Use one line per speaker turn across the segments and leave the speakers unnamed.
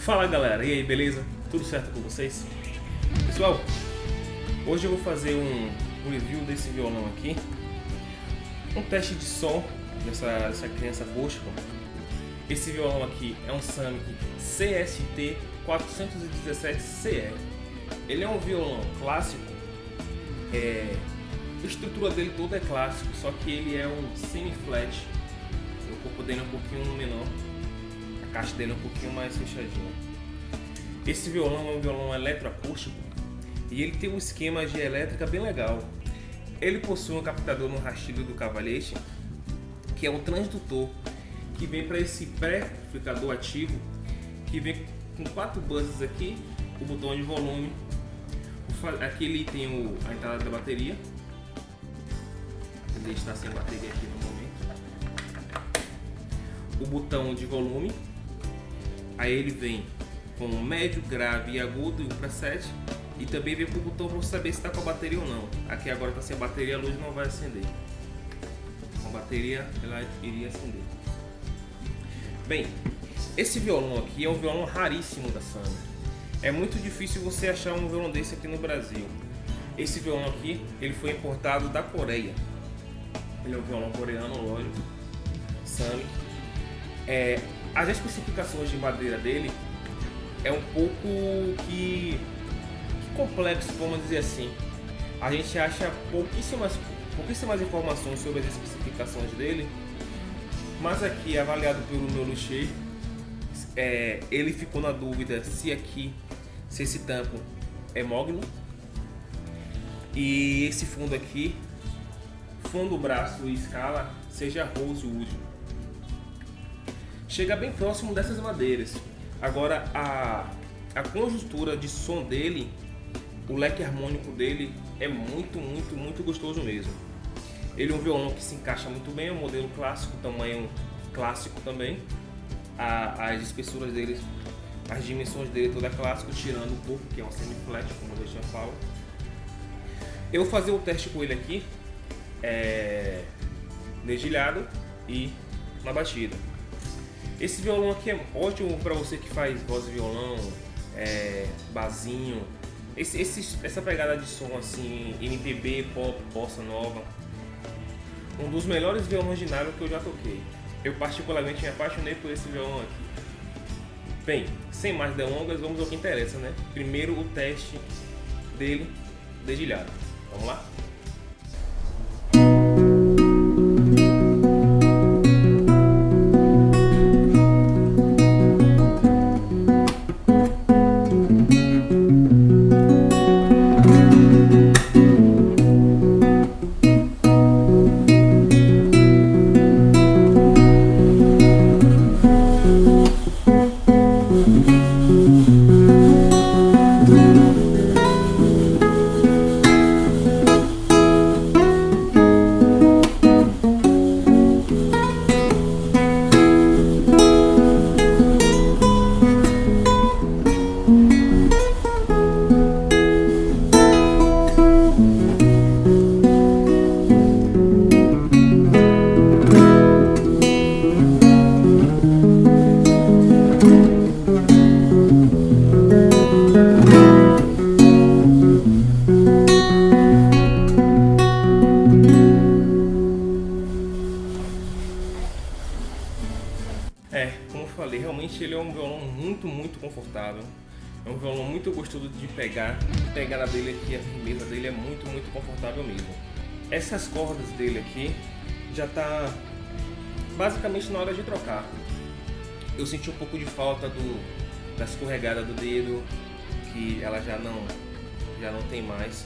Fala galera, e aí, beleza? Tudo certo com vocês? Pessoal, hoje eu vou fazer um review desse violão aqui, um teste de som dessa criança acústica. Esse violão aqui é um Samick CST 417CE. Ele é um violão clássico, a estrutura dele toda é clássico, só que ele é um semi-flat. O corpo dele é um pouquinho menor, a caixa dele é um pouquinho mais fechadinha. Esse violão é um violão eletroacústico e ele tem um esquema de elétrica bem legal. Ele possui um captador no rastilho do cavalete, que é um transdutor que vem para esse pré-amplificador ativo, que vem com 4 buzzers aqui, o botão de volume. Aqui ele tem a entrada da bateria. Ele está sem bateria aqui no momento. O botão de volume. Aí ele vem com médio, grave e agudo e um preset. E também vem com o botão para saber se está com a bateria ou não. Aqui agora está sem bateria, a luz não vai acender. Com a bateria ela iria acender. Bem, esse violão aqui é um violão raríssimo da Samick. É muito difícil você achar um violão desse aqui no Brasil. Esse violão aqui, ele foi importado da Coreia. Ele é um violão coreano, lógico. Samick. As especificações de madeira dele é um pouco que complexo, vamos dizer assim. A gente acha pouquíssimas informações sobre as especificações dele, mas aqui, avaliado pelo meu luthier, ele ficou na dúvida se esse tampo é mogno e esse fundo aqui, fundo, braço e escala, seja rosewood. Chega bem próximo dessas madeiras. Agora a conjuntura de som dele, o leque harmônico dele é muito gostoso mesmo. Ele é um violão que se encaixa muito bem, é um modelo clássico, tamanho clássico também. As espessuras dele, as dimensões dele toda é clássico, tirando o corpo, que é um semi-flat, como eu já falo. Eu vou fazer o teste com ele aqui, dedilhado e na batida. Esse violão aqui é ótimo para você que faz voz e violão, barzinho, essa pegada de som assim, MPB, pop, bossa nova. Um dos melhores violões de nylon que eu já toquei. Eu particularmente me apaixonei por esse violão aqui. Bem, sem mais delongas, vamos ao que interessa, né? Primeiro o teste dele dedilhado. Vamos lá? Como eu falei, realmente ele é um violão muito confortável. É um violão muito gostoso de pegar. A pegada dele aqui, a firmeza dele é muito confortável mesmo. Essas cordas dele aqui já tá basicamente na hora de trocar. Eu senti um pouco de falta da escorregada do dedo, que ela já não tem mais.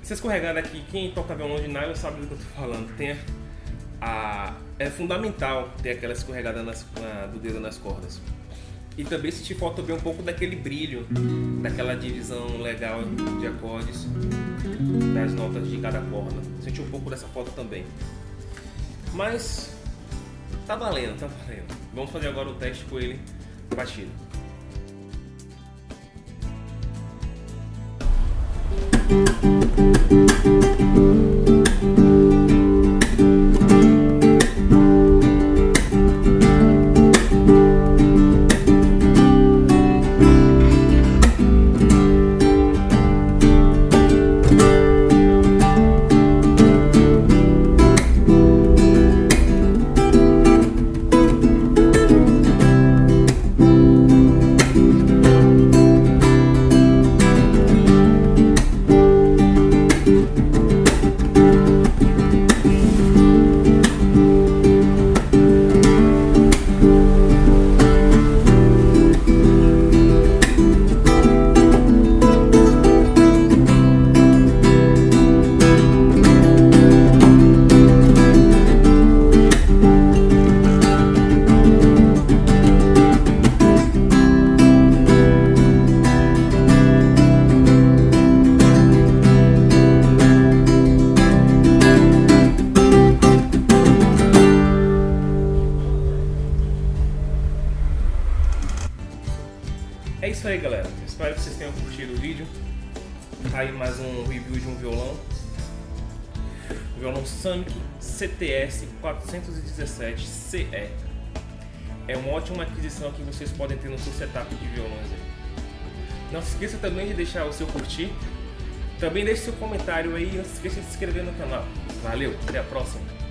Essa escorregada aqui, quem toca violão de nylon sabe do que eu tô falando. É fundamental ter aquela escorregada do dedo nas cordas. E também senti falta também um pouco daquele brilho, daquela divisão legal de acordes, das notas de cada corda. Senti um pouco dessa falta também. Mas tá valendo, tá valendo. Vamos fazer agora o teste com ele batido. É isso aí, galera. Espero que vocês tenham curtido o vídeo. Tá aí mais um review de um violão. O violão Samick CTS 417 CE. É uma ótima aquisição que vocês podem ter no seu setup de violões aí. Não se esqueça também de deixar o seu curtir. Também deixe seu comentário aí e não se esqueça de se inscrever no canal. Valeu, até a próxima.